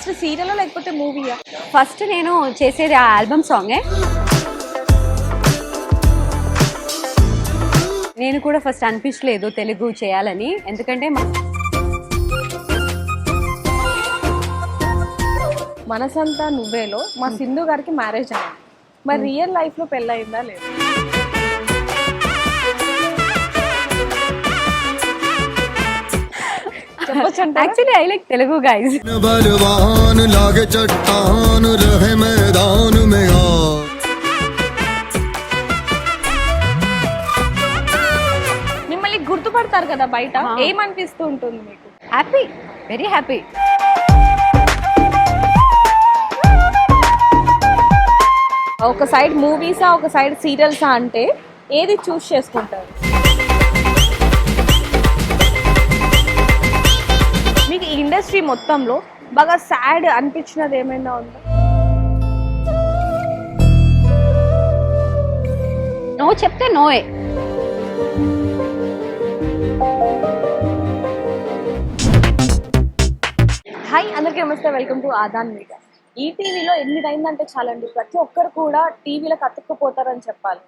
First serial లేకపోతే మూవీయా? First నేను చేసేది ఆ ఆల్బమ్ సాంగే. నేను కూడా ఫస్ట్ అనిపించలేదు తెలుగు చేయాలని, ఎందుకంటే మనసంతా నువ్వేలో మా సింధు గారికి మ్యారేజ్ అయింది. మరి రియల్ లైఫ్ లో పెళ్ళయిందా లేదు? Actually I like Telugu guys. మిమ్మల్ని గుర్తుపడతారు కదా బయట, ఏమనిపిస్తూ ఉంటుంది మీకు? Happy, very happy. ఒక సైడ్ మూవీసా, ఒక సైడ్ సీరియల్సా అంటే ఏది చూస్ చేసుకుంటారు? మీకు ఈ ఇండస్ట్రీ మొత్తంలో బాగా సాడ్ అనిపించినది ఏమైనా ఉందా? నో చెప్తే నోయే. హాయ్ అందరికీ నమస్తే, వెల్కమ్ టు ఆదాన్ మీడియా. ఈ టీవీలో 8 అయిందంటే చాలండి, ప్రతి ఒక్కరు కూడా టీవీలకు అతుక్కుపోతారని చెప్పాలి.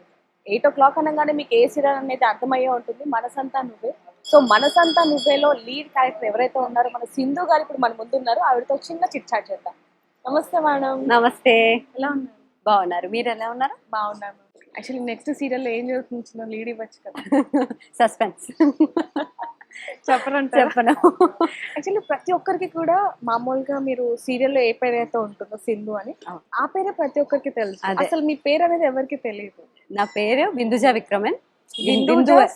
8 o'clock అనగానే మీకు ఏ సీరియల్ అనేది అర్థమయ్యే ఉంటుంది, మనసంతా నువ్వే. సో మనసంతా నువ్వేలో లీడ్ క్యారెక్టర్ ఎవరైతే ఉన్నారో మన సింధు గారు ఇప్పుడు మన ముందు ఉన్నారు. ఆవిడతో చిన్న చిట్ చాట్ చేద్దాం. నమస్తే మేడం. నమస్తే. ఎలా ఉన్నారు? బాగున్నారు, మీరు ఎలా ఉన్నారు? బాగున్నాను. యాక్చువల్లీ నెక్స్ట్ సీరియల్ ఏం జరుగుతుందో లీడ్ ఇవ్వచ్చు కదా. సస్పెన్స్ చెప్పను. యాక్చువల్లీ ప్రతి ఒక్కరికి కూడా మామూలుగా మీరు సీరియల్లో ఏ పేరు అయితే ఉంటుందో సింధు అని, ఆ పేరే ప్రతి ఒక్కరికి తెలుసు. అసలు మీ పేరు అనేది ఎవరికి తెలియదు. నా పేరు బిందుజా విక్రమన్.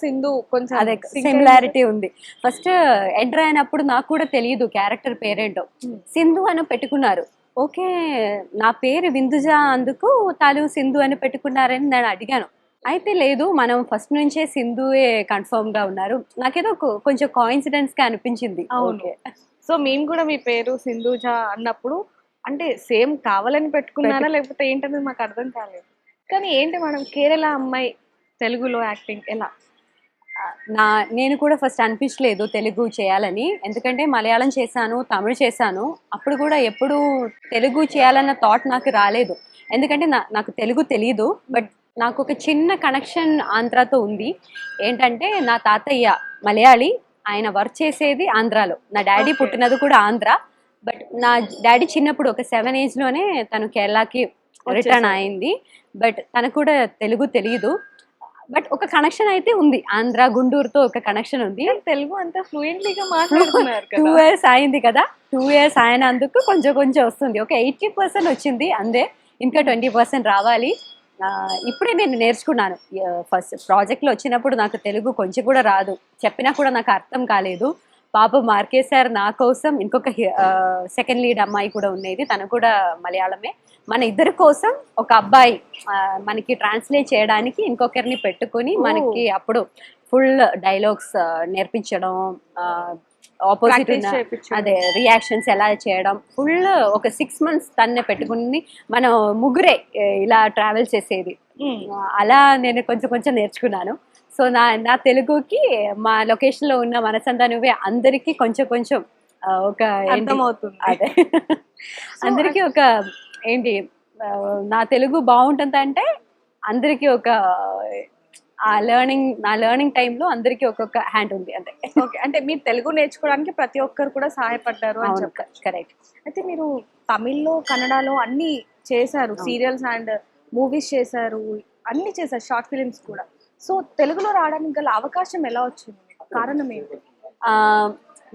సింధు కొంచెం అదే సిమిలారిటీ ఉంది. ఫస్ట్ ఎంటర్ అయినప్పుడు నాకు కూడా తెలియదు క్యారెక్టర్ పేరేంటో, సింధు అని పెట్టుకున్నారు. ఓకే, నా పేరు బిందుజా, అందుకు తాలు సింధు అని పెట్టుకున్నారని నేను అడిగాను. అయితే లేదు, మనం ఫస్ట్ నుంచే సింధువే కన్ఫర్మ్ గా ఉన్నారు. నాకేదో కొంచెం కోఇన్సిడెన్స్ గా అనిపించింది. ఓకే, సో మేము కూడా మీ పేరు సింధుజా అన్నప్పుడు అంటే సేమ్ కావాలని పెట్టుకున్నారా లేకపోతే ఏంటనేది మాకు అర్థం కాలేదు. కానీ ఏంటి మనం కేరళ అమ్మాయి తెలుగులో యాక్టింగ్ ఎలా? నేను కూడా ఫస్ట్ అనిపించలేదు తెలుగు చేయాలని, ఎందుకంటే మలయాళం చేశాను, తమిళ చేశాను. అప్పుడు కూడా ఎప్పుడు తెలుగు చేయాలన్న థాట్ నాకు రాలేదు, ఎందుకంటే నాకు తెలుగు తెలియదు. బట్ నాకు ఒక చిన్న కనెక్షన్ ఆంధ్రాతో ఉంది. ఏంటంటే నా తాతయ్య మలయాళీ, ఆయన వర్క్ చేసేది ఆంధ్రాలో. నా డాడీ పుట్టినది కూడా ఆంధ్ర. బట్ నా డాడీ చిన్నప్పుడు ఒక 7 age లోనే తను కేరళకి రిటర్న్ అయింది. బట్ తనకు కూడా తెలుగు తెలియదు. బట్ ఒక కనెక్షన్ అయితే ఉంది, ఆంధ్ర గుంటూరుతో ఒక కనెక్షన్ ఉంది. తెలుగు అంతా ఫ్లూయెంట్లీగా మాట్లాడుతున్నారు. 2 years అయింది కదా, 2 years అయినందుకు కొంచెం కొంచెం వస్తుంది. ఒక 80% వచ్చింది అందే, ఇంకా 20% రావాలి. ఇప్పుడే నేను నేర్చుకున్నాను. ఫస్ట్ ప్రాజెక్ట్లో వచ్చినప్పుడు నాకు తెలుగు కొంచెం కూడా రాదు, చెప్పినా కూడా నాకు అర్థం కాలేదు. పాప మార్కేశారు నా కోసం. ఇంకొక సెకండ్ లీడ్ అమ్మాయి కూడా ఉండేది, తను కూడా మలయాళమే. మన ఇద్దరి కోసం ఒక అబ్బాయి మనకి ట్రాన్స్లేట్ చేయడానికి ఇంకొకరిని పెట్టుకుని మనకి అప్పుడు ఫుల్ డైలాగ్స్ నేర్పించడం, ఆపోజిట్ అదే రియాక్షన్స్ ఎలా చేయడం, ఫుల్ ఒక 6 months తన్నే పెట్టుకుని మనం ముగ్గురే ఇలా ట్రావెల్ చేసేది. అలా నేను కొంచెం కొంచెం నేర్చుకున్నాను. సో నా తెలుగుకి మా లొకేషన్ లో ఉన్న మనసంతా నువ్వే అందరికి కొంచెం కొంచెం ఒక అర్థమవుతుంది. అదే అందరికి ఒక ఏంటి, నా తెలుగు బాగుంటుంది అంటే అందరికి ఒక నా లెర్నింగ్ టైంలో అందరికి ఒక్కొక్క హ్యాండ్ ఉంది అంతే. ఓకే, అంటే మీరు తెలుగు నేర్చుకోవడానికి ప్రతి ఒక్కరు కూడా సహాయపడ్డారు అని చెప్పారు. కరెక్ట్. అయితే మీరు తమిళ్లో, కన్నడలో అన్ని చేశారు, సీరియల్స్ అండ్ మూవీస్ చేశారు, అన్ని చేశారు, షార్ట్ ఫిలిమ్స్ కూడా. సో తెలుగులో రావడానికి గల అవకాశం ఎలా వచ్చింది, కారణం ఏంటి?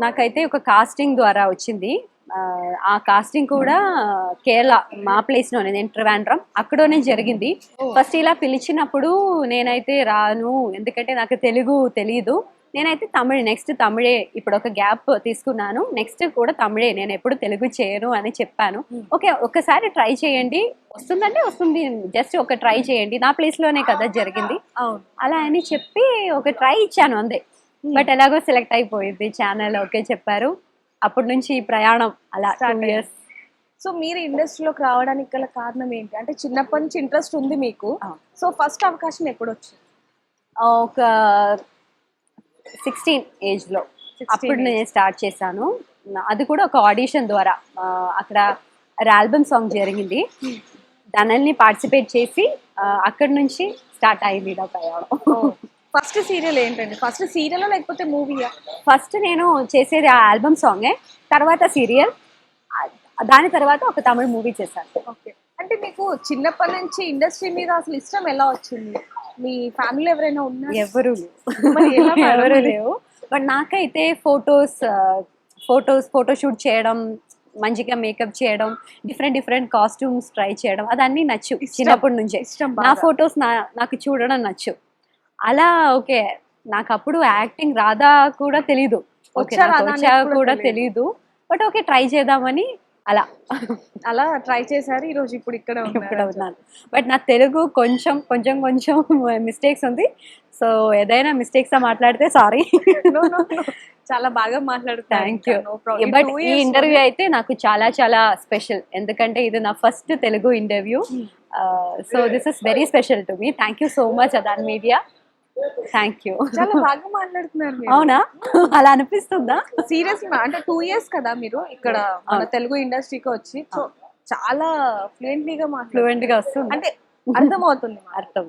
నాకైతే ఒక కాస్టింగ్ ద్వారా వచ్చింది. ఆ కాస్టింగ్ కూడా కేరళ, మా ప్లేస్లోనే, నేను ట్రివాండ్రం, అక్కడనే జరిగింది. ఫస్ట్ ఇలా పిలిచినప్పుడు నేనైతే రాను, ఎందుకంటే నాకు తెలుగు తెలియదు. నేనైతే నెక్స్ట్ తమిళే, ఇప్పుడు ఒక గ్యాప్ తీసుకున్నాను, నెక్స్ట్ కూడా తమిళే, నేను ఎప్పుడు తెలుగు చేయను అని చెప్పాను. ఓకే, ఒక్కసారి ట్రై చేయండి, వస్తుందంటే వస్తుంది, జస్ట్ ఒక ట్రై చేయండి, నా ప్లేస్లోనే కదా జరిగింది అలా అని చెప్పి ఒక ట్రై ఇచ్చాను అంతే. బట్ ఎలాగో సెలెక్ట్ అయిపోయింది ఛానల్, ఓకే చెప్పారు. అప్పటి నుంచి ప్రయాణం అలా 2 years. సో మీరు ఇండస్ట్రీలోకి రావడానికి గల కారణం ఏంటి? అంటే చిన్నప్పటి నుంచి ఇంట్రెస్ట్ ఉంది మీకు, సో ఫస్ట్ అవకాశం ఎప్పుడు వచ్చింది? ఒక 16 age లో అప్పుడు నేను స్టార్ట్ చేశాను. అది కూడా ఒక ఆడిషన్ ద్వారా అక్కడ ఆల్బమ్ సాంగ్ జరిగింది. దానిని పార్టిసిపేట్ చేసి అక్కడి నుంచి స్టార్ట్ అయింది నా ప్రయాణం. ఫస్ట్ సీరియల్ ఏంటండి? ఫస్ట్ సీరియల్ లేకపోతే మూవీయా? ఫస్ట్ నేను చేసేది ఆ ఆల్బమ్ సాంగే, తర్వాత సీరియల్, దాని తర్వాత ఒక తమిళ మూవీ చేశాను. ఓకే. అంటే మీకు చిన్నప్పటి నుంచి ఇండస్ట్రీ మీద అసలు ఇష్టం ఎలా వచ్చింది? మీ ఫ్యామిలీలో ఎవరైనా ఉన్నారు? ఎవరు మరి ఎలా మేడం ఎవరు మరి? లేవు. బట్ నాకైతే ఫోటో షూట్ చేయడం, మంచిగా మేకప్ చేయడం, డిఫరెంట్ కాస్ట్యూమ్స్ ట్రై చేయడం, అదన్నీ నచ్చు చిన్నప్పటి నుంచే. ఇష్టం నా బాగా. ఫొటోస్ నాకు చూడడం నచ్చు. అలా ఓకే, నాకు అప్పుడు యాక్టింగ్ రాదా కూడా తెలీదు, ఓకే వచ్చా నాకు రాదా వచ్చా అనేది కూడా కూడా తెలీదు. తెలీదు. బట్ ఓకే ట్రై చేద్దామని అలా అలా ట్రై చేశారు. ఈ రోజు ఇప్పుడు ఇక్కడ ఇప్పుడు ఉన్నారు. ఉన్నాను. బట్ నా తెలుగు కొంచెం మిస్టేక్స్ ఉంది. సో ఏదైనా మిస్టేక్స్ మాట్లాడితే సారీ. No, no, no. చాలా బాగా మాట్లాడుతారు. Thank you. No problem. But 2 ఈ years ఇంటర్వ్యూ అయితే నాకు చాలా స్పెషల్, ఎందుకంటే ఇది నా first Telugu interview. So this is very special to me. Thank you so much Adaan Media. Thank you. చాలా బాగా మాట్లాడుతున్నారు మీరు. అవునా? అలా అనిపిస్తుందా? సీరియస్ అంటే 2 years కదా మీరు ఇక్కడ మన తెలుగు ఇండస్ట్రీకి వచ్చి. సో చాలా ఫ్లూయెంట్లీగా మాట్లాడు, ఫ్లూయెంట్ గా వస్తుంది అంటే అర్థమవుతుంది మాట. అర్థం.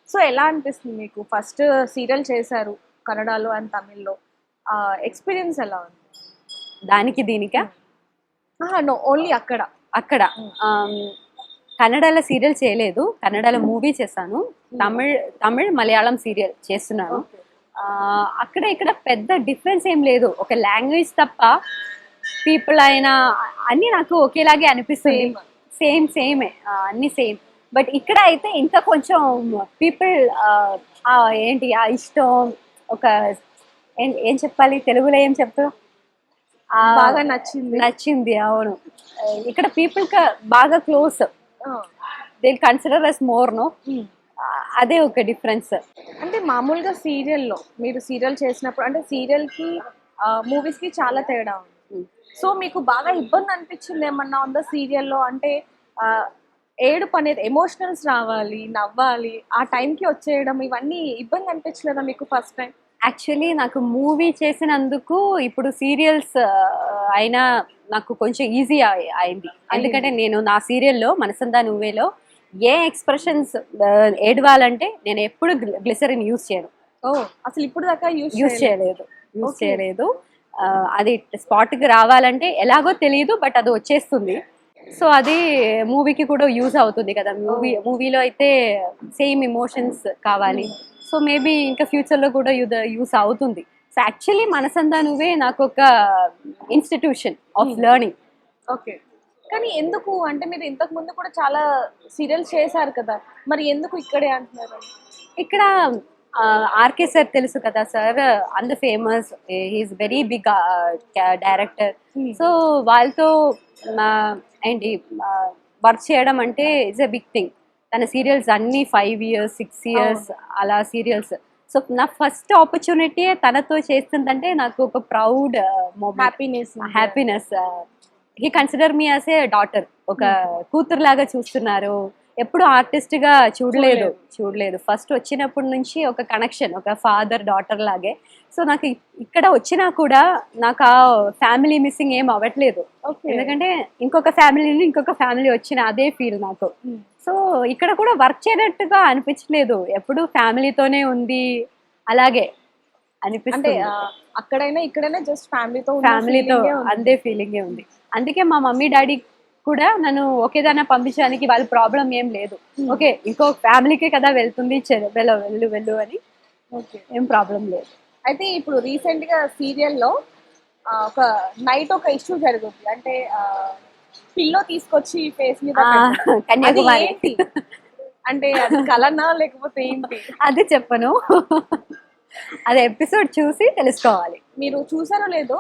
సో ఎలా అనిపిస్తుంది మీకు? ఫస్ట్ సీరియల్ చేశారు కన్నడలో అండ్ తమిళ్లో, ఎక్స్పీరియన్స్ ఎలా ఉంది? దానికి దీనికా? నో, ఓన్లీ అక్కడ. అక్కడ కన్నడలో సీరియల్ చేయలేదు, కన్నడలో మూవీ చేశాను. తమిళ్ మలయాళం సీరియల్ చేస్తున్నాను. అక్కడ ఇక్కడ పెద్ద డిఫరెన్స్ ఏం లేదు, ఒక లాంగ్వేజ్ తప్ప. పీపుల్ అయినా అన్నీ నాకు ఒకేలాగే అనిపిస్తుంది. సేమే, అన్నీ సేమ్. బట్ ఇక్కడ అయితే ఇంకా కొంచెం పీపుల్ ఏంటి ఆ ఇష్టం, ఒక ఏం చెప్పాలి, తెలుగులో ఏం చెప్తావు, బాగా నచ్చింది. అవును. ఇక్కడ పీపుల్ బాగా close, they consider us more. No, అదే ఒక డిఫరెన్స్. అంటే మామూలుగా సీరియల్లో మీరు సీరియల్ చేసినప్పుడు, అంటే సీరియల్ కి మూవీస్ కి చాలా తేడా ఉంది. సో మీకు బాగా ఇబ్బంది అనిపించింది ఏమన్నా ఉందా సీరియల్లో? అంటే ఏడుపు అనేది, ఎమోషనల్స్ రావాలి, నవ్వాలి, ఆ టైంకి వచ్చేయడం, ఇవన్నీ ఇబ్బంది అనిపించలేదా మీకు ఫస్ట్ టైం? యాక్చువల్లీ నాకు మూవీ చేసినందుకు ఇప్పుడు సీరియల్స్ అయినా నాకు కొంచెం ఈజీ అయింది. ఎందుకంటే నేను నా సీరియల్లో మనసందా నువ్వేలో ఏ ఎక్స్ప్రెషన్స్ ఏడవాలంటే నేను ఎప్పుడు గ్లిసరిన్ యూజ్ చేయను. అసలు ఇప్పుడు దాకా యూజ్ చేయలేదు. అది స్పాట్కి రావాలంటే ఎలాగో తెలియదు, బట్ అది వచ్చేస్తుంది. సో అది మూవీకి కూడా యూజ్ అవుతుంది కదా. మూవీలో అయితే సేమ్ ఎమోషన్స్ కావాలి. సో మేబీ ఇంకా ఫ్యూచర్లో కూడా యూజ్ అవుతుంది. సో యాక్చువల్లీ మనసందా నువ్వే నాకు ఒక ఇన్స్టిట్యూషన్ ఆఫ్ లెర్నింగ్. ఓకే. కానీ ఎందుకు అంటే మీరు ఇంతకు ముందు కూడా చాలా సీరియల్స్ చేశారు కదా, మరి ఎందుకు ఇక్కడే అంటున్నారు? ఇక్కడ ఆర్కే సార్ తెలుసు కదా సార్, అంత famous, he's very big director. So వాళ్ళతో ఏంటి వర్క్ చేయడం అంటే ఇట్స్ ఎ బిగ్ థింగ్. తన సీరియల్స్ అన్ని 5 years 6 years అలా సీరియల్స్. సో నా ఫస్ట్ ఆపర్చునిటీ తనతో చేస్తుందంటే నాకు ఒక proud happiness. He consider me as a daughter, ఒక కూతురు లాగా చూస్తున్నారు. ఎప్పుడు ఆర్టిస్ట్ గా చూడలేదు. ఫస్ట్ వచ్చినప్పటి నుంచి ఒక కనెక్షన్, ఒక ఫాదర్ డాటర్ లాగే. సో నాకు ఇక్కడ వచ్చినా కూడా నాకు ఆ ఫ్యామిలీ మిస్సింగ్ ఏం అవ్వట్లేదు. ఎందుకంటే ఇంకొక ఫ్యామిలీ వచ్చిన అదే ఫీల్ నాకు. సో ఇక్కడ కూడా వర్క్ చేయనట్టుగా అనిపించలేదు, ఎప్పుడు ఫ్యామిలీతోనే ఉంది అలాగే అనిపిస్తుంది. అక్కడైనా ఇక్కడైనా జస్ట్ ఫ్యామిలీతో అందే ఫీలింగే ఉంది. అందుకే మా మమ్మీ డాడీ కూడా నన్ను ఒకేదాన్ని పంపించడానికి వాళ్ళ ప్రాబ్లం ఏం లేదు. ఓకే, ఇంకో ఫ్యామిలీకే కదా వెళ్తుంది, వెళ్ళు అని ఏం ప్రాబ్లం లేదు. అయితే ఇప్పుడు రీసెంట్ గా సీరియల్లో ఒక నైట్ ఒక ఇష్యూ జరుగుతుంది, అంటే పిల్లో తీసుకొచ్చి ఫేస్ మీద కన్యాకుమారి. అంటే అది కలనా లేకపోతే ఏంటి అది చెప్పను, అది ఎపిసోడ్ చూసి తెలుసుకోవాలి. మీరు చూసారో లేదో,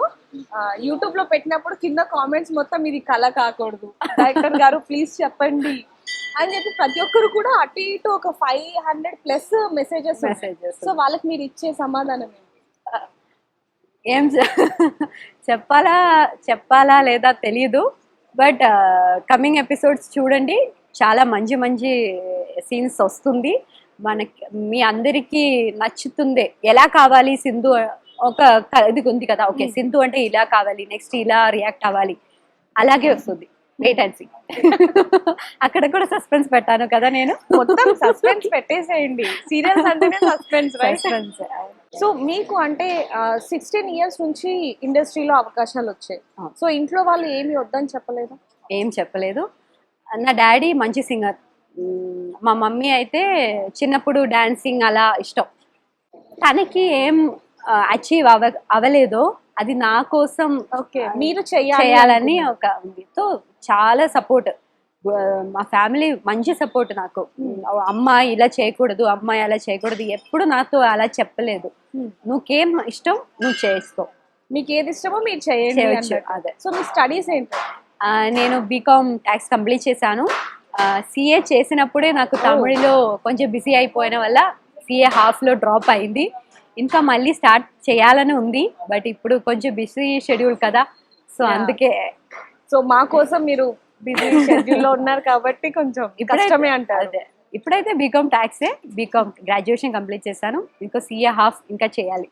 యూట్యూబ్ లో పెట్టినప్పుడు కింద కామెంట్స్ మొత్తం ఇది కళ కాకూడదు, డైరెక్టర్ గారు ప్లీజ్ చెప్పండి అని చెప్పి ప్రతి ఒక్కరు కూడా అటు ఇటు ఒక 500+ మెసేజెస్. సో వాళ్ళకి మీరు ఇచ్చే సమాధానం ఏం చెప్పాలా లేదా తెలియదు. బట్ కమింగ్ ఎపిసోడ్స్ చూడండి, చాలా మంచి సీన్స్ వస్తుంది. మీ అందరికీ నచ్చుతుంది. ఎలా కావాలి సింధు ఒక ఇది ఉంది కదా, ఓకే సింధు అంటే ఇలా కావాలి, నెక్స్ట్ ఇలా రియాక్ట్ అవ్వాలి, అలాగే వస్తుంది. Wait and see. అక్కడ కూడా సస్పెన్స్ పెట్టాను కదా నేను. మొత్తం సస్పెన్స్ పెట్టేసేయండి, సీరియల్స్ అంటేనే సస్పెన్స్ రైట్. సస్పెన్స్. సో మీకు అంటే 16 ఇయర్స్ నుంచి ఇండస్ట్రీలో అవకాశాలు వచ్చాయి. సో ఇంట్లో వాళ్ళు ఏమి వద్దని చెప్పలేదు? ఏం చెప్పలేదు. నా డాడీ మంచి సింగర్, మా మమ్మీ అయితే చిన్నప్పుడు డాన్సింగ్ అలా ఇష్టం. తనకి ఏం అచీవ్ అవ్వలేదో అది నా కోసం ఓకే, మీరు చేయాలని ఒక ఉంది. సో చాలా సపోర్ట్, మా ఫ్యామిలీ మంచి సపోర్ట్ నాకు. అమ్మాయి ఇలా చేయకూడదు, అమ్మాయి అలా చేయకూడదు, ఎప్పుడు నాతో అలా చెప్పలేదు. నువ్వుకేం ఇష్టం నువ్వు చేసుకో, మీకు ఏది ఇష్టమో మీరు చేయండి చేయొచ్చు. అన్నట్టు. అదే. సో మీ స్టడీస్ ఏంటి? నేను బీకామ్ ట్యాక్స్ కంప్లీట్ చేశాను. సిఏ చేసినప్పుడే నాకు తమిళ్లో కొంచెం బిజీ అయిపోయిన వల్ల సిఏ హాఫ్లో డ్రాప్ అయింది. ఇంకా మళ్ళీ స్టార్ట్ చేయాలని ఉంది, బట్ ఇప్పుడు కొంచెం బిజీ షెడ్యూల్ కదా, సో అందుకే. సో మా కోసం మీరు బిజీ షెడ్యూల్లో ఉన్నారు కాబట్టి కొంచెం కష్టమే అంటారు. అదే, ఇప్పుడైతే బీకామ్ ట్యాక్సే, బీకామ్ గ్రాడ్యుయేషన్ కంప్లీట్ చేశాను, ఇంకా సిఏ హాఫ్ ఇంకా చేయాలి.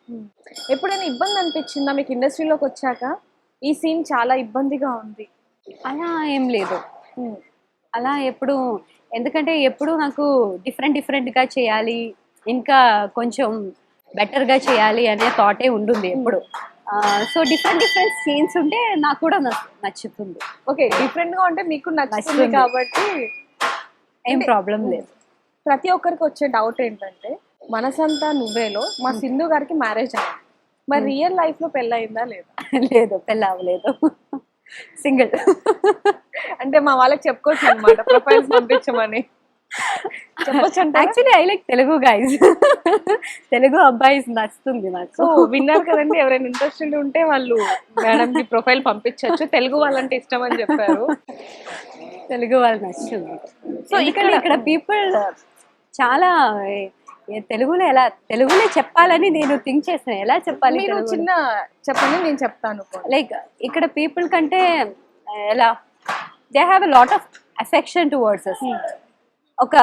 ఎప్పుడైనా ఇబ్బంది అనిపించిందా మీకు ఇండస్ట్రీలోకి వచ్చాక? ఈ సీన్ చాలా ఇబ్బందిగా ఉంది అలా ఏం లేదు. అలా ఎప్పుడు, ఎందుకంటే ఎప్పుడు నాకు డిఫరెంట్గా చేయాలి, ఇంకా కొంచెం బెటర్గా చేయాలి అనే థాటే ఉంటుంది ఎప్పుడు. సో డిఫరెంట్ సీన్స్ ఉంటే నాకు కూడా నచ్చుతుంది. ఓకే, డిఫరెంట్ గా ఉంటే మీకు నచ్చుతుంది కాబట్టి ఏం ప్రాబ్లం లేదు. ప్రతి ఒక్కరికి వచ్చే డౌట్ ఏంటంటే, మనసంతా నువ్వేలో మా సింధు గారికి మ్యారేజ్ అయింది, మరి రియల్ లైఫ్ లో పెళ్ళయిందా లేదా? లేదు, పెళ్ళి అవ్వలేదు, సింగిల్. అంటే మా వాళ్ళకి చెప్పుకోవచ్చు అనమాట, ప్రొఫైల్స్ పంపించమని చెప్పొచ్చు. Actually I like Telugu guys, Telugu అబ్బాయి నచ్చుతుంది నాకు. సో విన్నారు కదండి, ఎవరైనా ఇంట్రెస్టెడ్ ఉంటే వాళ్ళు మేడం కి ప్రొఫైల్ పంపించవచ్చు, తెలుగు వాళ్ళంటే ఇష్టం అని చెప్పారు. తెలుగు వాళ్ళు నచ్చుతుంది. సో ఇక్కడ పీపుల్ చాలా తెలుగులో చెప్పాలని నేను థింక్ చేస్తాను, ఎలా చెప్పాలి. మీరు చిన్న చెప్పండి, నేను చెప్తాను. లైక్ ఇక్కడ పీపుల్ కంటే ఎలా, they have a lot of affection towards us. ఒక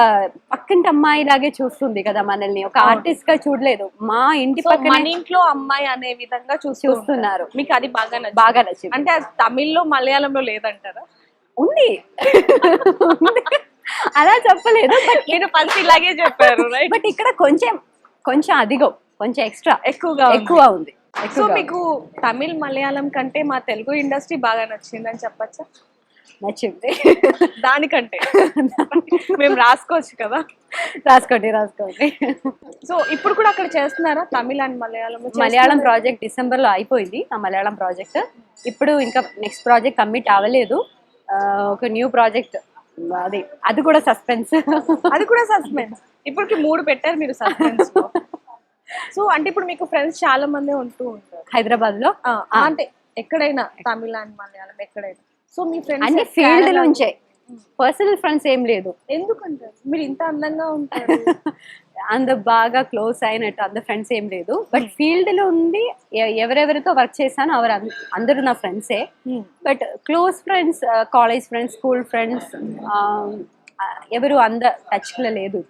పక్కింటి అమ్మాయి లాగే చూస్తుంది కదా మనల్ని, ఒక ఆర్టిస్ట్ గా చూడలేదు. మా ఇంటి పక్కన ఇంట్లో అమ్మాయి అనే విధంగా చూస్తున్నారు. మీకు అది బాగా నచ్చింది. అంటే అది తమిళ్లో మలయాళంలో లేదంటారా? ఉంది. అలా చెప్పలేదు, బట్ నేను ఫస్ట్ ఇలాగే చెప్పారు రైట్. బట్ ఇక్కడ కొంచెం అదిగో కొంచెం ఎక్కువ ఉంది. సో మీకు తమిళ్ మలయాళం కంటే మా తెలుగు ఇండస్ట్రీ బాగా నచ్చిందని చెప్పచ్చా? నచ్చింది. దానికంటే మేము రాసుకోవచ్చు కదా. రాసుకోండి. సో ఇప్పుడు కూడా అక్కడ చేస్తున్నారా Tamil and Malayalam project December లో అయిపోయింది నా మలయాళం ప్రాజెక్ట్. ఇప్పుడు ఇంకా నెక్స్ట్ ప్రాజెక్ట్ కమిట్ అవ్వలేదు. ఒక న్యూ ప్రాజెక్ట్, అది కూడా సస్పెన్స్. ఇప్పటికి 3 పెట్టారు మీరు సస్పెన్స్. సో అంటే ఇప్పుడు మీకు ఫ్రెండ్స్ చాలా మంది ఉంటూ ఉంటారు హైదరాబాద్ లో, అంటే ఎక్కడైనా తమిళ అండ్ మలయాళం ఎక్కడైనా. సో మీ ఫ్రెండ్స్ అన్ని ఫీల్డ్ నుంచే, పర్సనల్ ఫ్రెండ్స్ ఏం లేదు. ఎందుకంటారు? మీరు ఇంత అందంగా ఉంటారు, బాగా క్లోజ్ అయినట్టు అంత ఫ్రెండ్స్ ఏం లేదు. బట్ ఫీల్డ్ లో ఉంది, ఎవరెవరితో వర్క్ చేశాను అందరూ నా ఫ్రెండ్సే. But close friends, college friends, school friends ఎవరు టచ్ లో లేదు.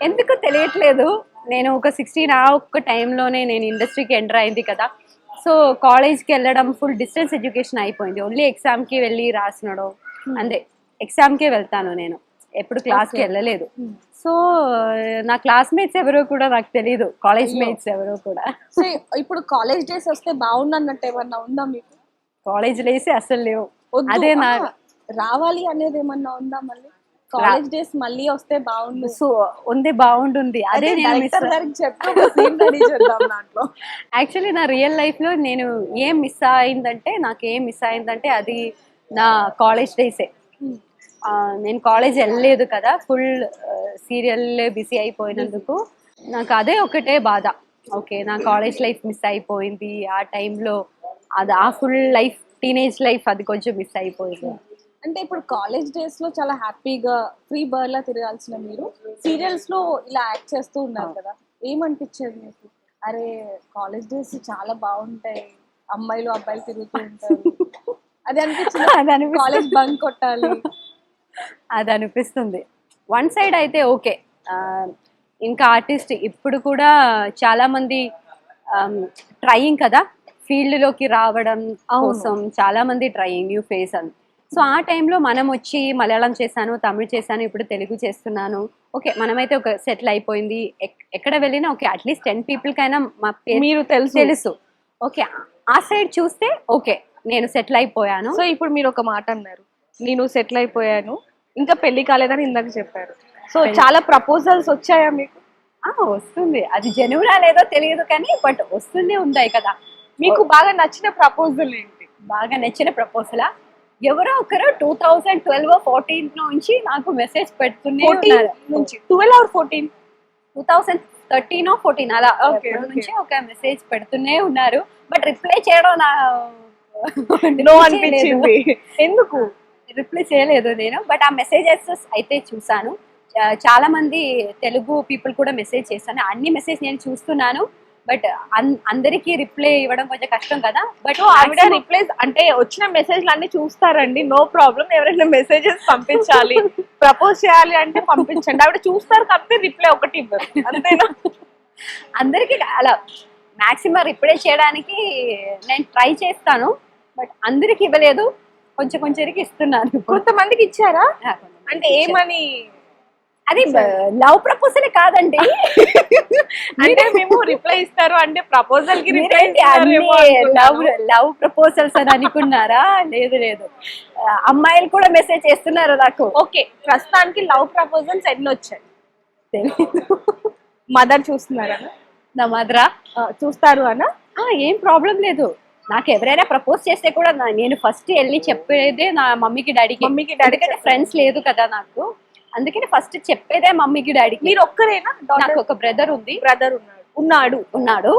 ఎందుకు తెలియట్లేదు. నేను ఒక 16 ఒక్క టైంలోనే నేను ఇండస్ట్రీకి ఎంటర్ అయింది కదా. సో కాలేజ్కి వెళ్ళడం ఫుల్ డిస్టెన్స్ ఎడ్యుకేషన్ అయిపోయింది. ఓన్లీ ఎగ్జామ్కి వెళ్ళి రాసినడం అంతే. ఎగ్జామ్కే వెళ్తాను నేను, ఎప్పుడు క్లాస్కి వెళ్ళలేదు. సో నా క్లాస్మేట్స్ ఎవరో కూడా నాకు తెలియదు, కాలేజ్ మేట్స్ ఎవరో కూడా. సో ఇప్పుడు కాలేజ్ డేస్ వస్తే బాగుందన్నట్టు ఏమన్నా ఉందా మీకు? కాలేజ్ డేస్ అసలు లేవు. అదే నా రావాలి అనేది ఏమన్నా ఉందా? మళ్ళీ కాలేజ్ డేస్ మళ్ళీ వస్తే బాగుండు. సో ఉంది, బాగుంటుంది. అదే యాక్చువల్లీ నా రియల్ లైఫ్ లో నేను ఏం మిస్ అయిందంటే అది నా కాలేజ్ డేసే. నేను కాలేజ్ వెళ్ళలేదు కదా, ఫుల్ సీరియల్ బిజీ అయిపోయినందుకు నాకు అదే ఒకటే బాధ. ఓకే, నా కాలేజ్ లైఫ్ మిస్ అయిపోయింది ఆ టైంలో, ఆ ఫుల్ లైఫ్, టీనేజ్ లైఫ్ అది కొంచెం మిస్ అయిపోయింది. అంటే ఇప్పుడు కాలేజ్ డేస్ లో చాలా హ్యాపీగా ఫ్రీ బర్డ్ లా తిరగాల్సిన మీరు సీరియల్స్ లో ఇలా యాక్ట్ చేస్తూ ఉన్నారు కదా, ఏమనిపించేది మీకు? అరే కాలేజ్ డేస్ చాలా బాగుంటాయి, అమ్మాయిలు అబ్బాయిలు తిరుగుతూ ఉంటారు, అది అనిపించింది. కాలేజ్ బంక్ కొట్టాలి అది అనిపిస్తుంది. వన్ సైడ్ అయితే ఓకే. ఇంకా ఆర్టిస్ట్ ఇప్పుడు కూడా చాలా మంది ట్రయింగ్ కదా, ఫీల్డ్ లోకి రావడం అవును. కోసం చాలా మంది ట్రయింగ్ న్యూ ఫేస్ అని. సో ఆ టైంలో మనం వచ్చి మలయాళం చేశాను, తమిళ్ చేశాను, ఇప్పుడు తెలుగు చేస్తున్నాను. ఓకే, మనమైతే ఒక సెటిల్ అయిపోయింది. ఎక్కడ వెళ్ళినా ఓకే అట్లీస్ట్ 10 పీపుల్ కైనా మా పేరు మీరు తెలుసు. ఓకే, ఆ సైడ్ చూస్తే ఓకే నేను సెటిల్ అయిపోయాను. సో ఇప్పుడు మీరు ఒక మాట అన్నారు, నేను సెటిల్ అయిపోయాను, ఇంకా పెళ్లి కాలేదని ఇందాక చెప్పారు. సో చాలా ప్రపోజల్స్ వచ్చాయా మీకు? వస్తుంది, అది జెన్యునా లేదో తెలియదు కానీ బట్ వస్తూనే ఉంటాయి కదా. మీకు బాగా నచ్చిన ప్రపోజల్ ఏంటి? బాగా నచ్చిన ప్రపోజలా, ఎవరో ఒకరు 2012-14 నుంచి నాకు మెసేజ్ పెడుతూనే 14 ఉన్నారు. నుంచి 12 or 14? 2013-14 అలా Okay, అప్పటి okay. నుంచి ఒక మెసేజ్ పెడుతూనే ఉన్నారు. బట్ రిప్లై చేయడం నో అనిపించింది. ఎందుకు? రిప్లై చేయలేదు నేను. బట్ ఆ మెసేజెస్ అయితే చూసాను. చాలా మంది తెలుగు పీపుల్ కూడా మెసేజ్ చేశాను. అన్ని మెసేజ్ నేను చూస్తున్నాను. బట్ అందరికీ రిప్లై ఇవ్వడం కొంచెం కష్టం కదా. బట్ ఆవిడ రిప్లైస్ అంటే వచ్చిన మెసేజ్లు అన్ని చూస్తారండి, నో ప్రాబ్లం. ఎవరైనా మెసేజెస్ పంపించాలి, ప్రపోజ్ చేయాలి అంటే పంపించండి, ఆవిడ చూస్తారు కాబట్టి రిప్లై ఒకటి ఇవ్వరు, అంతేనా? అందరికీ అలా మాక్సిమం రిప్లై చేయడానికి నేను ట్రై చేస్తాను. బట్ అందరికి ఇవ్వలేదు, కొంచెం కొంచెంకి ఇస్తున్నాను. కొంతమందికి ఇచ్చారా? అంటే ఇచ్చాను. ఏమని? అది లవ్ ప్రపోజల్ కాదండి. అంటే మేము రిప్లై ఇస్తారు అంటే ప్రపోజల్ కి రిప్లై లవ్ ప్రపోజల్స్ అని అనుకున్నారా? లేదు లేదు, అమ్మాయిలు కూడా మెసేజ్ చేస్తున్నారు నాకు. ఓకే, ప్రస్తుతానికి లవ్ ప్రపోజల్స్ ఎన్ని వచ్చాయి తెలీదు. మదర్ చూస్తున్నారా? నా మదరా చూస్తారు అన్న? ఏం ప్రాబ్లం లేదు. నాకు ఎవరైనా ప్రపోజ్ చేస్తే కూడా నేను ఫస్ట్ వెళ్ళి చెప్పేదే నా మమ్మీకి డాడీకి. ఎందుకంటే ఫ్రెండ్స్ లేదు కదా నాకు, అందుకని ఫస్ట్ చెప్పేదే మమ్మీకి డాడీకి. మీరు ఒక్కరేనా? నాకు ఒక బ్రదర్ ఉంది. బ్రదర్ ఉన్నాడు.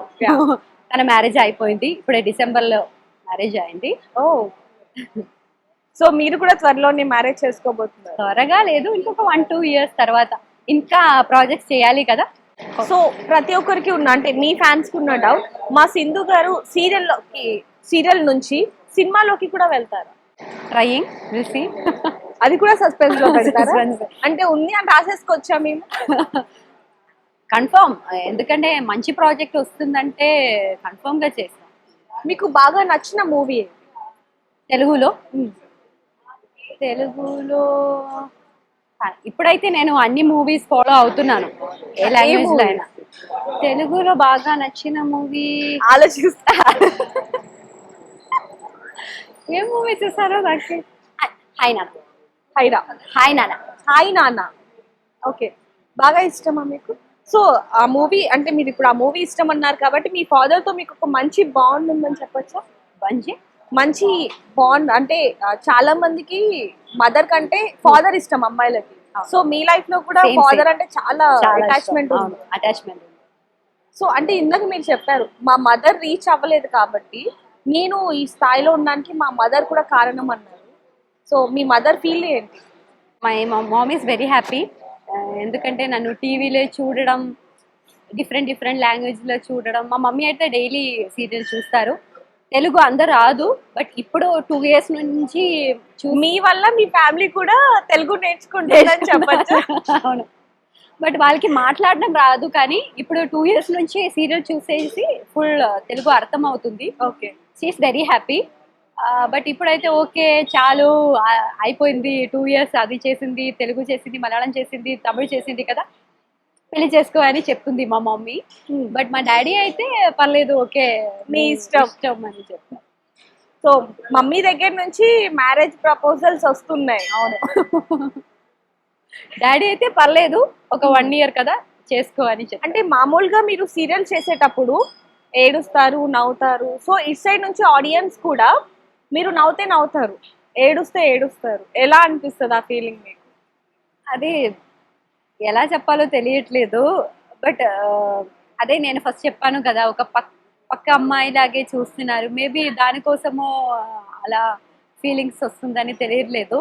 తన మ్యారేజ్ అయిపోయింది, ఇప్పుడే డిసెంబర్ లో మ్యారేజ్ అయింది. ఓ, సో మీరు కూడా త్వరలోనే మ్యారేజ్ చేసుకోబోతున్నారు? త్వరగా లేదు, ఇంకొక 1-2 ఇయర్స్ తర్వాత. ఇంకా ప్రాజెక్ట్స్ చేయాలి కదా. సో ప్రతి ఒక్కరికి ఉన్న అంటే మీ ఫ్యాన్స్ కి ఉన్న డౌట్, మా సింధు గారు సీరియల్ నుంచి సినిమాలోకి కూడా వెళ్తారా? Trying will see. అది కూడా సస్పెన్స్ లో పెడతారా? Suspense. అంటే ఉంది అని రాసేసుకొచ్చా మేము? కన్ఫర్మ్, ఎందుకంటే మంచి ప్రాజెక్ట్ వస్తుందంటే కన్ఫర్మ్ గా చేస్తాం. మీకు బాగా నచ్చిన మూవీ తెలుగులో ఇప్పుడైతే నేను అన్ని మూవీస్ ఫాలో అవుతున్నాను, ఏ లాంగ్వేజ్ లో అయినా. తెలుగులో బాగా నచ్చిన మూవీ ఆలోచిస్తా. ఏ మూవీ చూసారో నాకు. హాయ్ నాన్న. హాయ్ నాన్న. ఓకే, బాగా ఇష్టమా మీకు? సో ఆ మూవీ అంటే మీరు ఇప్పుడు ఆ మూవీ ఇష్టం అన్నారు కాబట్టి మీ ఫాదర్ తో మీకు ఒక మంచి బాండ్ ఉందని చెప్పొచ్చా? మంచి బాండ్ అంటే చాలా మందికి మదర్ కంటే ఫాదర్ ఇష్టం అమ్మాయిలకి. సో మీ లైఫ్ లో కూడా ఫాదర్ అంటే చాలా అటాచ్మెంట్ ఉంది. సో అంటే ఇందాక మీరు చెప్పారు మా మదర్ రీచ్ అవ్వలేదు కాబట్టి నేను ఈ స్థాయిలో ఉండడానికి మా మదర్ కూడా కారణం అన్నారు. సో మీ మదర్ ఫీల్ ఏంటి? My mom is very happy. ఎందుకంటే నన్ను టీవీలో చూడడం, డిఫరెంట్ లాంగ్వేజ్ లో చూడడం. మా మమ్మీ అయితే డైలీ సీరియల్ చూస్తారు. తెలుగు అందరు రాదు, బట్ ఇప్పుడు 2 years నుంచి మీ వల్ల మీ ఫ్యామిలీ కూడా తెలుగు నేర్చుకుంటుందని చెప్పచ్చు. అవును, బట్ వాళ్ళకి మాట్లాడడం రాదు, కానీ ఇప్పుడు 2 years నుంచి సీరియల్ చూసేసి ఫుల్ తెలుగు అర్థం అవుతుంది. Okay, she's very happy. But ఇప్పుడైతే ఓకే చాలు, అయిపోయింది 2 years. అది చేసింది, తెలుగు చేసింది, మలయాళం చేసింది, తమిళ్ చేసింది కదా, పెళ్లి చేసుకో అని చెప్తుంది మా మమ్మీ. బట్ మా డాడీ అయితే పర్లేదు, ఓకే మీ ఇష్టం అని చెప్తాను. సో మమ్మీ దగ్గర నుంచి మ్యారేజ్ ప్రపోజల్స్ వస్తున్నాయి. అవును. డాడీ అయితే పర్లేదు, ఒక 1 year కదా చేసుకో అని చెప్పి. అంటే మామూలుగా మీరు సీరియల్ చేసేటప్పుడు ఏడుస్తారు, నవ్వుతారు. సో ఇటు సైడ్ నుంచి ఆడియన్స్ కూడా మీరు నవ్వుతారు, ఏడుస్తారు. ఎలా అనిపిస్తుంది ఆ ఫీలింగ్ మీకు? అది ఎలా చెప్పాలో తెలియట్లేదు. బట్ అదే నేను ఫస్ట్ చెప్పాను కదా, ఒక పక్క అమ్మాయి లాగే చూస్తున్నారు. మేబీ దానికోసము అలా ఫీలింగ్స్ వస్తుందని తెలియట్లేదు.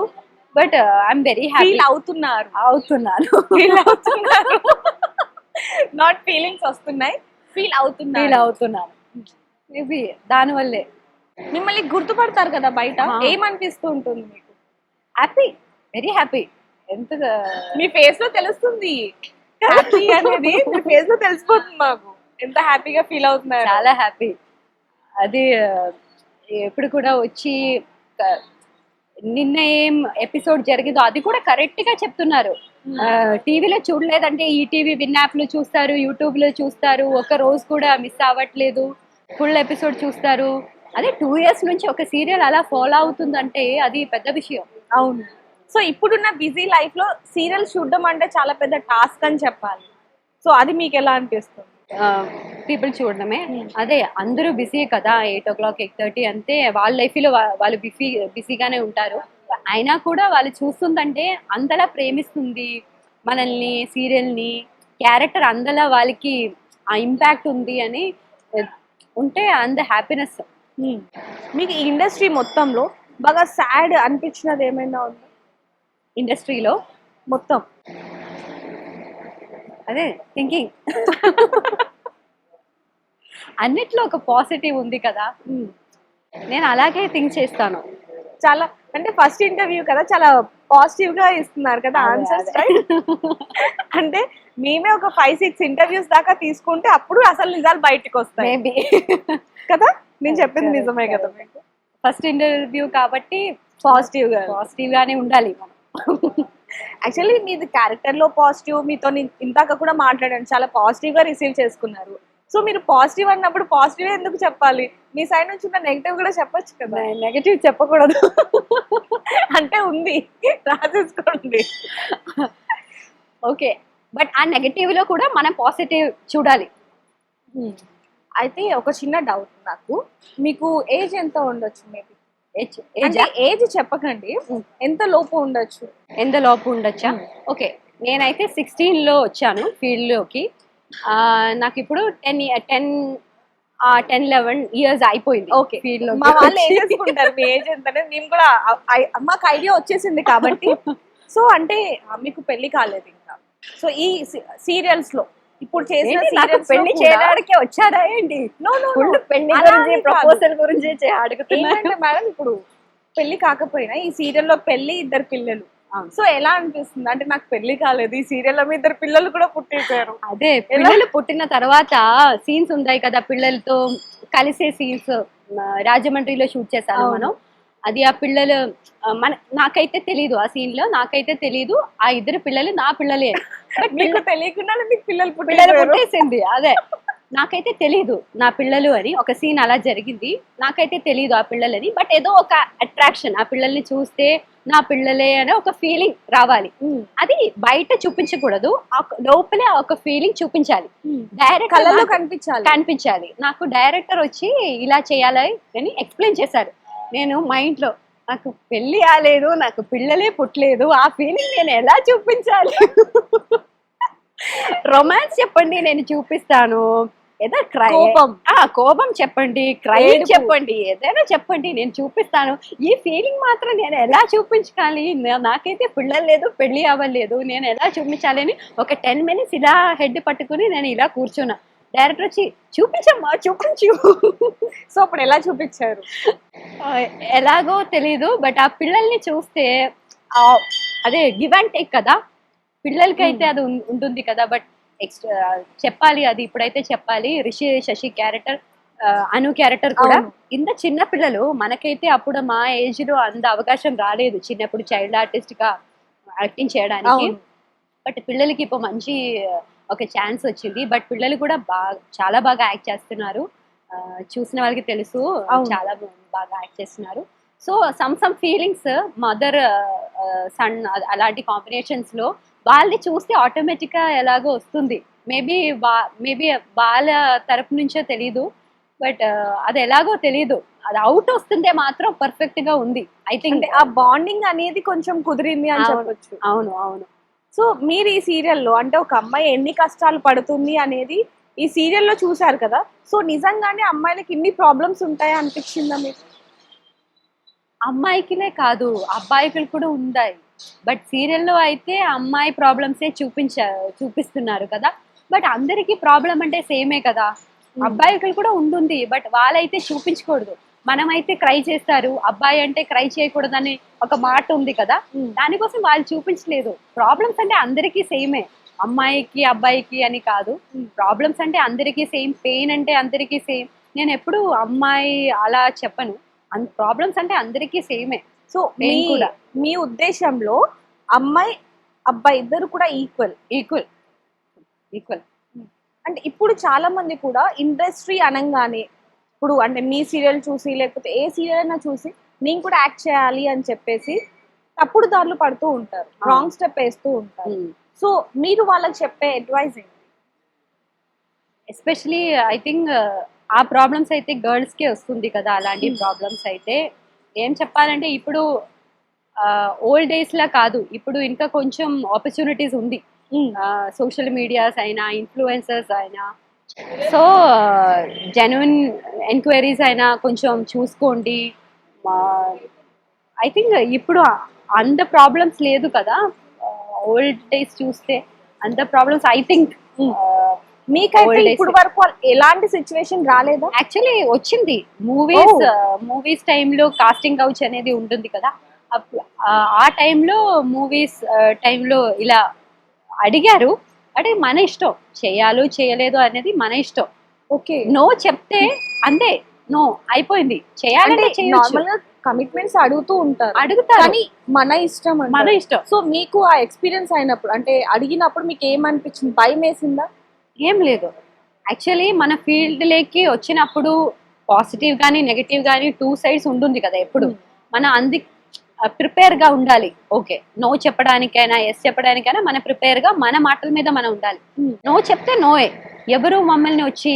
But I'm very happy. అవుతున్నాను. నాట్ ఫీలింగ్స్ వస్తున్నాయి, ఫీల్ అవుతున్నాను. మేబీ దానివల్లే. మిమ్మల్ని గుర్తుపడతారు కదా బయట, ఏమనిపిస్తూ ఉంటుంది మీకు? Happy, very happy. మీ ఫేస్ లో తెలుస్తుంది హ్యాపీ అనేది, మీ ఫేస్ లో తెలిసిపోతుంది మాకు. ఎంత హ్యాపీగా ఫీల్ అవుతున్నారు. చాలా హ్యాపీ. అది ఎప్పుడు కూడా వచ్చి క- నిన్న ఏం ఎపిసోడ్ జరిగిందో అది కూడా కరెక్ట్ గా చెప్తున్నారు. టీవీలో చూడలేదంటే ఈ టీవీ విన్ యాప్ లో చూస్తారు, యూట్యూబ్ లో చూస్తారు, ఒక రోజు కూడా మిస్ అవ్వట్లేదు, ఫుల్ ఎపిసోడ్ చూస్తారు. అదే 2 years నుంచి ఒక సీరియల్ అలా ఫాలో అవుతుందంటే అది పెద్ద విషయం. అవును. సో ఇప్పుడున్న బిజీ లైఫ్ లో సీరియల్ చూడడం అంటే చాలా పెద్ద టాస్క్ అని చెప్పాలి. సో అది మీకు ఎలా అనిపిస్తుంది? పీపుల్ చూడడమే. అదే అందరూ బిజీ కదా, 8 o'clock 8:30 అంతే, వాళ్ళ లైఫ్ లో వాళ్ళు బిజీగానే ఉంటారు. అయినా కూడా వాళ్ళు చూస్తుందంటే అంతలా ప్రేమిస్తుంది మనల్ని, సీరియల్ ని, క్యారెక్టర్ అందలా వాళ్ళకి ఆ ఇంపాక్ట్ ఉంది అని ఉంటే అంత హ్యాపీనెస్. మీకు ఈ ఇండస్ట్రీ మొత్తంలో బాగా సాడ్ అనిపించినది ఏమైనా ఉందా? ఇండస్ట్రీలో మొత్తం అదే థింకింగ్. అన్నిట్లో ఒక పాజిటివ్ ఉంది కదా, నేను అలాగే థింక్ చేస్తాను. చాలా అంటే ఫస్ట్ ఇంటర్వ్యూ కదా, చాలా పాజిటివ్ గా ఇస్తున్నారు కదా ఆన్సర్స్, రైట్? అంటే మేమే ఒక 5-6 ఇంటర్వ్యూస్ దాకా తీసుకుంటే అప్పుడు అసలు నిజాలు బయటకు వస్తాయి మేబీ కదా. నేను చెప్పింది నిజమే కదా. మీకు ఫస్ట్ ఇంటర్వ్యూ కాబట్టి పాజిటివ్ గా పాజిటివ్ గానే ఉండాలి మనం. యాక్చువల్లీ మీది క్యారెక్టర్ లో పాజిటివ్, మీతో ఇందాక కూడా మాట్లాడాను, చాలా పాజిటివ్ గా రిసీవ్ చేసుకున్నారు. సో మీరు పాజిటివ్ అన్నప్పుడు పాజిటివ్ ఎందుకు చెప్పాలి? మీ సైడ్ నుంచి ఉన్న నెగిటివ్ కూడా చెప్పొచ్చు కదా. నెగటివ్ చెప్పకూడదు. అంటే ఉంది, రాసేసుకోండి. ఓకే, బట్ ఆ నెగటివ్ లో కూడా మనం పాజిటివ్ చూడాలి. అయితే ఒక చిన్న డౌట్ నాకు, మీకు ఏజ్ ఎంత ఉండొచ్చు? మేబీ ఏజ్ ఏజ్ చెప్పకండి, ఎంత లోపు ఉండొచ్చు? ఎంత లోపు ఉండొచ్చా? ఓకే, నేనైతే 16 లో వచ్చాను ఫీల్డ్ లోకి. నాకు ఇప్పుడు 10-11 years అయిపోయింది. ఓకే, ఫీల్డ్ లో మా వాళ్ళు ఏం చేసుకుంటారు మీ ఏజ్ ఎంత అనేది? మేము కూడా మాకు ఐడియా వచ్చేసింది కాబట్టి. సో అంటే మీకు పెళ్లి కాలేదు ఇంకా. సో ఈ సీరియల్స్ లో ఇప్పుడు చేసిన సీరియల్స్ పెళ్లి చేయడానికే వచ్చారా ఏంటి? పెళ్లి గురించి, ప్రపోజల్ గురించి అడుగుతున్నారు. ఏంటంటే మేడం, ఇప్పుడు పెళ్లి కాకపోయినా ఈ సీరియల్లో పెళ్లి, 2 పిల్లలు. సో ఎలా అనిపిస్తుంది అంటే నాకు పెళ్లి కాలేదు, ఈ సీరియల్ లో 2 పిల్లలు కూడా పుట్టేశారు. అదే పిల్లలు పుట్టిన తర్వాత సీన్స్ ఉంటాయి కదా, పిల్లలతో కలిసే సీన్స్ రాజమండ్రిలో షూట్ చేశాను మనం. అది ఆ పిల్లలు నాకైతే తెలీదు, ఆ సీన్ లో నాకైతే తెలీదు ఆ 2 పిల్లలు నా పిల్లలే. బట్ మీకు తెలియకుండా మీకు పిల్లలు పుట్టేసింది. అదే నాకైతే తెలీదు నా పిల్లలు అని. ఒక సీన్ అలా జరిగింది, నాకైతే తెలీదు ఆ పిల్లలని. బట్ ఏదో ఒక అట్రాక్షన్, ఆ పిల్లల్ని చూస్తే నా పిల్లలే అనే ఒక ఫీలింగ్ రావాలి. అది బయట చూపించకూడదు, లోపలే ఒక ఫీలింగ్ చూపించాలి, డైరెక్ట్ కళ్ళలో కనిపించాలి. నాకు డైరెక్టర్ వచ్చి ఇలా చేయాలి అని ఎక్స్ప్లెయిన్ చేశారు. నేను మైండ్ లో నాకు పెళ్లి కాలేదు, నాకు పిల్లలే పుట్టలేదు, ఆ ఫీలింగ్ నేను ఎలా చూపించాలి? రొమాన్స్ చెప్పండి నేను చూపిస్తాను, ఏదో కోపం చెప్పండి, క్రైమ్ చెప్పండి, ఏదైనా చెప్పండి నేను చూపిస్తాను. ఈ ఫీలింగ్ మాత్రం నేను ఎలా చూపించాలి? నాకైతే పిల్లలు లేదు, పెళ్లి అవ్వలేదు, నేను ఎలా చూపించాలి అని ఒక 10 minutes ఇలా హెడ్ పట్టుకుని నేను ఇలా కూర్చున్నా. డైరెక్టర్ వచ్చి చూపించమ్మా చూపించు. సో అప్పుడు ఎలా చూపించారు? ఎలాగో తెలీదు, బట్ ఆ పిల్లల్ని చూస్తే అదే గివ్ అండ్ టేక్ కదా, పిల్లలకైతే అది ఉంటుంది కదా. బట్ చెప్పాలి, అది ఇప్పుడైతే చెప్పాలి. రిషి శశి క్యారెక్టర్, అను క్యారెక్టర్ కూడా ఇంత చిన్న పిల్లలు. మనకైతే అప్పుడు మా ఏజ్ లో అంత అవకాశం రాలేదు చిన్నప్పుడు చైల్డ్ ఆర్టిస్ట్ గా యాక్టింగ్ చేయడానికి. బట్ పిల్లలకి ఇప్పుడు మంచి ఒక ఛాన్స్ వచ్చింది. బట్ పిల్లలు కూడా చాలా బాగా యాక్ట్ చేస్తున్నారు, చూసిన వాళ్ళకి తెలుసు, చాలా బాగా యాక్ట్ చేస్తున్నారు. So some feelings mother sun అలాంటి కాంబినేషన్స్ లో వాళ్ళని చూస్తే ఆటోమేటిక్ గా ఎలాగో వస్తుంది. మేబీ వాళ్ళ తరపు నుంచో తెలీదు, బట్ అది ఎలాగో తెలీదు, అది అవుట్ వస్తుంటే మాత్రం పర్ఫెక్ట్ గా ఉంది. ఐ థింక్ ఆ బాండింగ్ అనేది కొంచెం కుదిరింది అని చెప్పొచ్చు. అవును. సో మీరు ఈ సీరియల్లో అంటే ఒక అమ్మాయి ఎన్ని కష్టాలు పడుతుంది అనేది ఈ సీరియల్లో చూసారు కదా. సో నిజంగానే అమ్మాయిలకి ఇన్ని ప్రాబ్లమ్స్ ఉంటాయా అనిపించిందా మీకు? అమ్మాయికిలే కాదు, అబ్బాయికి కూడా ఉన్నాయి. బట్ సీరియల్లో అయితే అమ్మాయి ప్రాబ్లమ్సే చూపిస్తున్నారు కదా. బట్ అందరికీ ప్రాబ్లం అంటే సేమే కదా, అబ్బాయికి కూడా ఉంటుంది. బట్ వాళ్ళైతే చూపించకూడదు, మనమైతే క్రై చేస్తారు, అబ్బాయి అంటే క్రై చేయకూడదని ఒక మాట ఉంది కదా, దానికోసం వాళ్ళు చూపించలేదు. ప్రాబ్లమ్స్ అంటే అందరికీ సేమే, అమ్మాయికి అబ్బాయికి అని కాదు. ప్రాబ్లమ్స్ అంటే అందరికీ సేమ్, పెయిన్ అంటే అందరికీ సేమ్. నేను ఎప్పుడు అమ్మాయి అలా చెప్పను. ప్రాబ్లమ్స్ అంటే అందరికీ సేమే. సో Pain కూడా. మీ ఉద్దేశంలో అమ్మాయి అబ్బాయి ఇద్దరు కూడా ఈక్వల్. Equal equal. అంటే ఇప్పుడు చాలా మంది కూడా ఇండస్ట్రీ అనగానే ఇప్పుడు అంటే మీ సీరియల్ చూసి లేకపోతే ఏ సీరియల్ అయినా చూసి నేను కూడా యాక్ట్ చేయాలి అని చెప్పేసి తప్పుడు దారులు పడుతూ ఉంటారు, రాంగ్ స్టెప్ వేస్తూ ఉంటారు. సో మీరు వాళ్ళకి చెప్పే అడ్వైస్ ఏంటి? ఎస్పెషలీ ఐ థింక్ ఆ ప్రాబ్లమ్స్ అయితే గర్ల్స్కే వస్తుంది కదా. అలాంటి ప్రాబ్లమ్స్ అయితే ఏం చెప్పాలంటే ఇప్పుడు ఓల్డ్ డేస్ లా కాదు, ఇప్పుడు ఇంకా కొంచెం ఆపర్చునిటీస్ ఉంది. సోషల్ మీడియాస్ అయినా, ఇన్ఫ్లుయెన్సర్స్ అయినా, సో జెన్యున్ ఎంక్వైరీస్ అయినా కొంచెం చూసుకోండి. ఐ థింక్ ఇప్పుడు అంత ప్రాబ్లమ్స్ లేదు కదా. ఓల్డ్ డేస్ చూస్తే అంత ప్రాబ్లమ్స్ ఐ థింక్. మీకైతే ఇప్పుడు వరకు ఎలాంటి సిచ్యువేషన్ రాలేదా? యాక్చువల్లీ వచ్చింది మూవీస్ టైంలో కాస్టింగ్ కౌచ్ అనేది ఉంటుంది కదా. ఆ టైంలో మూవీస్ టైంలో ఇలా అడిగారు. అంటే మన ఇష్టం, చేయాలో చేయలేదు అనేది మన ఇష్టం. ఓకే, నో చెప్తే అంతే, నో అయిపోయింది. చేయాలంటే నార్మల్ గా కమిట్మెంట్స్ అడుగుతూ ఉంటారు, అడుగుతారు, కానీ మన ఇష్టం అంటారు. మన ఇష్టం. సో మీకు ఆ ఎక్స్పీరియన్స్ అయినప్పుడు అంటే అడిగినప్పుడు మీకు ఏమనిపించింది? భయం వేసిందా? ఏం లేదు. యాక్చువల్లీ మన ఫీల్డ్ లేకి వచ్చినప్పుడు పాజిటివ్ కానీ నెగటివ్ కానీ టూ సైడ్స్ ఉంటుంది కదా ఎప్పుడు. మన ప్రిపేర్ గా ఉండాలి. ఓకే, నో చెప్పడానికైనా ఎస్ చెప్పడానికైనా మన ప్రిపేర్ గా మన మాటల మీద మనం ఉండాలి. నో చెప్తే నోయే. ఎవరు మమ్మల్ని వచ్చి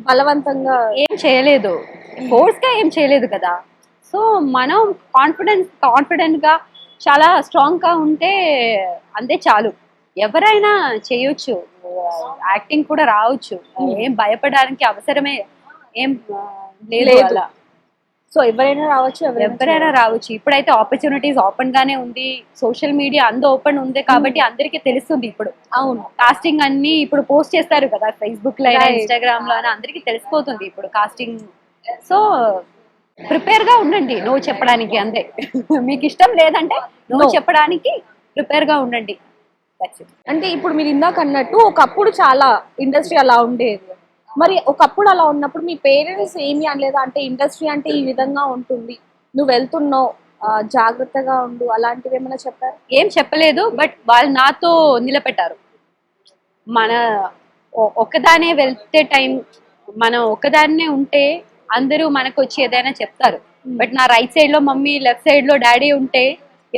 బలవంతంగా ఏం చేయలేదు, ఫోర్స్ గా ఏం చేయలేదు కదా. సో మనం కాన్ఫిడెంట్ గా చాలా స్ట్రాంగ్ గా ఉంటే అంతే చాలు. ఎవరైనా చేయొచ్చు, యాక్టింగ్ కూడా రావచ్చు. ఏం భయపడడానికి అవసరమే ఏం లేదు అలా. సో ఎవరైనా రావచ్చు, ఎవరైనా రావచ్చు. ఇప్పుడైతే ఆపర్చునిటీస్ ఓపెన్ గానే ఉంది, సోషల్ మీడియా అంతా ఓపెన్ ఉంది కాబట్టి అందరికీ తెలుస్తుంది ఇప్పుడు. అవును, కాస్టింగ్ అన్ని ఇప్పుడు పోస్ట్ చేస్తారు కదా, ఫేస్బుక్ లో అయినా ఇన్స్టాగ్రామ్ లో అయినా అందరికీ తెలిసిపోతుంది ఇప్పుడు కాస్టింగ్. సో ప్రిపేర్ గా ఉండండి నో చెప్పడానికి, అంతే. మీకు ఇష్టం లేదంటే నో చెప్పడానికి ప్రిపేర్ గా ఉండండి. అంటే ఇప్పుడు మీరు ఇందాక అన్నట్టు ఒకప్పుడు చాలా ఇండస్ట్రీ అలా ఉండేది. మరి ఒకప్పుడు అలా ఉన్నప్పుడు మీ పేరెంట్స్ ఏమి అనలేదా? అంటే ఇండస్ట్రీ అంటే ఈ విధంగా ఉంటుంది, నువ్వు వెళ్తున్నావు, జాగ్రత్తగా ఉండు, అలాంటివి ఏమైనా చెప్పారు? ఏం చెప్పలేదు, బట్ వాళ్ళు నాతో నిలబెట్టారు. మన ఒక్కదానే వెళ్తే మనం ఒక్కదాన్నే ఉంటే అందరూ మనకు వచ్చి ఏదైనా చెప్తారు. బట్ నా రైట్ సైడ్ లో మమ్మీ, లెఫ్ట్ సైడ్ లో డాడీ ఉంటే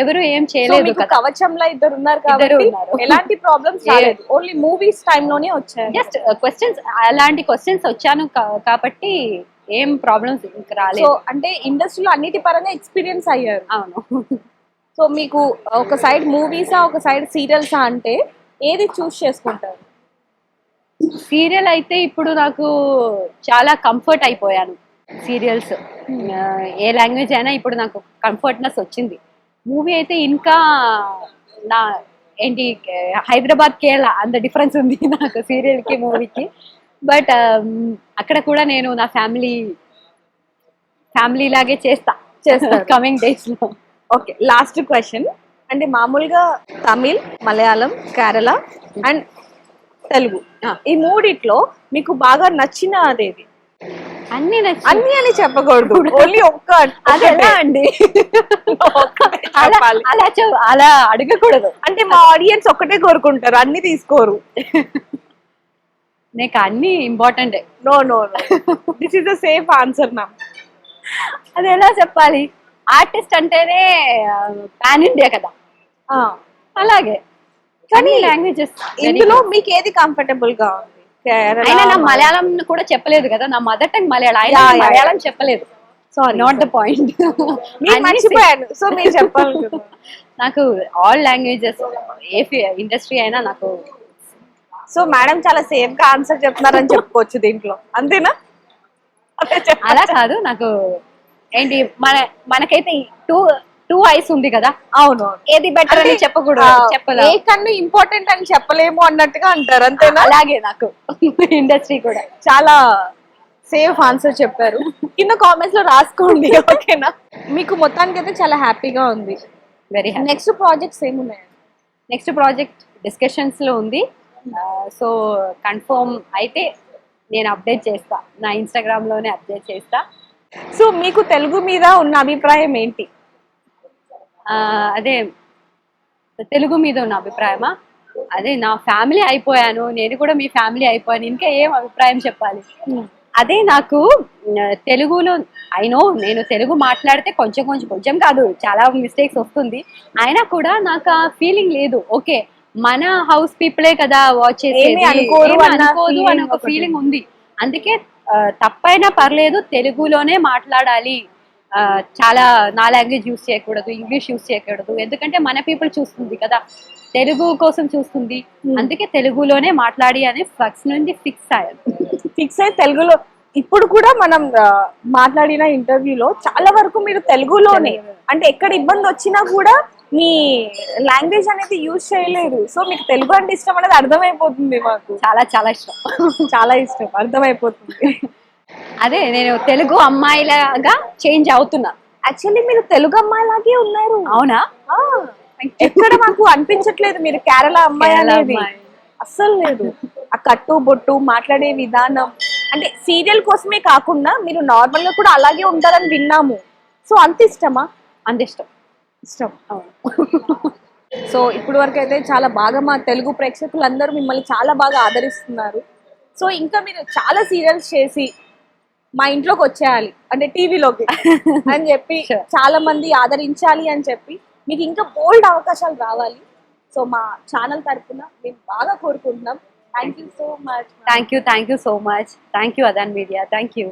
ఎవరు ఏం చేయలేదు కదా. కవచంలో ఇద్దరు ఉన్నారు కాబట్టి ఎలాంటి ప్రాబ్లమ్స్ రాలేదు. ఓన్లీ మూవీస్ టైం లోనే వచ్చాయి. జస్ట్ క్వశ్చన్స్, అలాంటి క్వశ్చన్స్ వచ్చాను కాబట్టి ఏం ప్రాబ్లమ్స్ ఇంకా రాలేదు. సో అంటే ఇండస్ట్రీలో అన్నిటి పరంగా ఎక్స్పీరియన్స్ అయ్యారు. అవును. సో మీకు ఒక సైడ్ మూవీసా, ఒక సైడ్ సీరియల్సా అంటే ఏది చూస్ చేసుకుంటారు? సీరియల్ అయితే ఇప్పుడు నాకు చాలా కంఫర్ట్ అయిపోయాను. సీరియల్స్ ఏ లాంగ్వేజ్ అయినా ఇప్పుడు నాకు కంఫర్ట్నెస్ వచ్చింది. మూవీ అయితే ఇంకా నా ఏంటి హైదరాబాద్ కేరళ అంత డిఫరెన్స్ ఉంది నాకు సీరియల్కి మూవీకి. బట్ అక్కడ కూడా నేను నా ఫ్యామిలీ లాగే చేస్తా కమింగ్ డేస్ లో. Okay, last question. అంటే మామూలుగా తమిళ్, మలయాళం, కేరళ అండ్ తెలుగు, ఈ మూడిట్లో మీకు బాగా నచ్చిన అదేది? అన్ని అని చెప్పకూడదు, ఓన్లీ ఒక్క. అదేలా అండి, అలా అడగకూడదు. అంటే మా ఆడియన్స్ ఒక్కటే కోరుకుంటారు, అన్ని తీసుకోరు. నీకు అన్ని important. No, this is the safe answer ma'am. అది ఎలా చెప్పాలి? ఆర్టిస్ట్ అంటేనే పాన్ ఇండియా కదా, అలాగే కానీ లాంగ్వేజెస్. ఇందులో మీకు ఏది కంఫర్టబుల్ గా ఉంది? అయినా నా మలయాళం కూడా చెప్పలేదు కదా, నా మదర్ టంగ్ మలయాళం. అయినా మలయాళం చెప్పలేదు. Sorry, not the point. మర్చిపోయాను. సో మీరు చెప్పాలి. నాకు ఆల్ లాంగ్వేజెస్, ఏ ఇండస్ట్రీ అయినా నాకు. సో మేడం చాలా సేఫ్ గా ఆన్సర్ చెప్తున్నారని చెప్పుకోవచ్చు దీంట్లో, అంతేనా? అలా కాదు, నాకు ఏంటి మనకైతే టూ ఐస్ ఉంది కదా. అవును, ఏది బెటర్ అని చెప్పలేదు. ఏ కన్ను ఇంపార్టెంట్ అని చెప్పలేము అన్నట్టుగా అంటారు, అంతేనా? అలాగే నాకు ఇండస్ట్రీ కూడా చాలా సేఫ్ ఆన్సర్ చెప్పారు. కింద కామెంట్స్ లో రాసుకోండి, ఓకేనా? మీకు మొత్తానికి అయితే చాలా హ్యాపీగా ఉంది. Very happy. నెక్స్ట్ ప్రాజెక్ట్స్ ఏమున్నాయి? నెక్స్ట్ ప్రాజెక్ట్ డిస్కషన్స్ లో ఉంది. సో కన్ఫర్మ్ అయితే నేను అప్డేట్ చేస్తా, నా ఇన్స్టాగ్రామ్లోనే అప్డేట్ చేస్తా. సో మీకు తెలుగు మీద ఉన్న అభిప్రాయం ఏంటి? అదే తెలుగు మీద ఉన్న అభిప్రాయమా, అదే నా ఫ్యామిలీ అయిపోయాను, నేను కూడా మీ ఫ్యామిలీ అయిపోయాను, ఇంకా ఏం అభిప్రాయం చెప్పాలి. అదే నాకు తెలుగులో అయినో నేను తెలుగు మాట్లాడితే కొంచెం కొంచెం కొంచెం కాదు చాలా మిస్టేక్స్ వస్తుంది, అయినా కూడా నాకు ఆ ఫీలింగ్ లేదు. ఓకే, మన హౌస్ పీపులే కదా వాచ్ చేసేది, ఏమీ అనుకోరు ఏమీ అన్న అనుకోదు అని ఒక feeling ఫీలింగ్ ఉంది. అందుకే తప్పైనా పర్లేదు తెలుగులోనే మాట్లాడాలి, చాలా నా లాంగ్వేజ్ యూస్ చేయకూడదు, ఇంగ్లీష్ యూస్ చేయకూడదు, ఎందుకంటే మన పీపుల్ చూస్తుంది కదా, తెలుగు కోసం చూస్తుంది, అందుకే తెలుగులోనే మాట్లాడి అని ఫస్ట్ నుండి ఫిక్స్ అయ్యాను. ఫిక్స్ అయి తెలుగులో ఇప్పుడు కూడా మనం మాట్లాడిన ఇంటర్వ్యూలో చాలా వరకు మీరు తెలుగులోనే, అంటే ఎక్కడ ఇబ్బంది వచ్చినా కూడా మీ లాంగ్వేజ్ అనేది యూజ్ చేయలేదు. సో మీకు తెలుగు అంటే ఇష్టం అనేది అర్థమైపోతుంది, మాకు చాలా చాలా ఇష్టం. చాలా ఇష్టం, అర్థమైపోతుంది. అదే నేను తెలుగు అమ్మాయిలాగా చేంజ్ అవుతున్నా. యాక్చువల్లీ మీరు తెలుగు అమ్మాయిలాగే ఉన్నారు. అవునా? ఆ, ఎక్కడ మాకు అనిపించట్లేదు మీరు కేరళ అమ్మాయి కేరళ అనేది, అమ్మాయి. అస్సలు లేదు. ఆ కట్టు బొట్టు మాట్లాడే విధానం, అంటే సీరియల్ కోసమే కాకుండా మీరు నార్మల్ గా కూడా అలాగే ఉంటారని విన్నాము. సో అంత ఇష్టమా? అంత ఇష్టం. ఇష్టం. అవును. సో ఇప్పుడు వరకు అయితే చాలా బాగా మా తెలుగు ప్రేక్షకులందరూ మిమ్మల్ని చాలా బాగా ఆదరిస్తున్నారు. సో ఇంకా మీరు చాలా సీరియల్స్ చేసి మా ఇంట్లోకి వచ్చేయాలి, అంటే టీవీలోకి అని చెప్పి Sure. చాలా మంది ఆదరించాలి అని చెప్పి మీకు ఇంకా బోల్డ్ అవకాశాలు రావాలి. సో మా ఛానల్ తరఫున మేము బాగా కోరుకుంటున్నాం. Thank you so much. Thank you so much. Thank you Adaan Media. Thank you.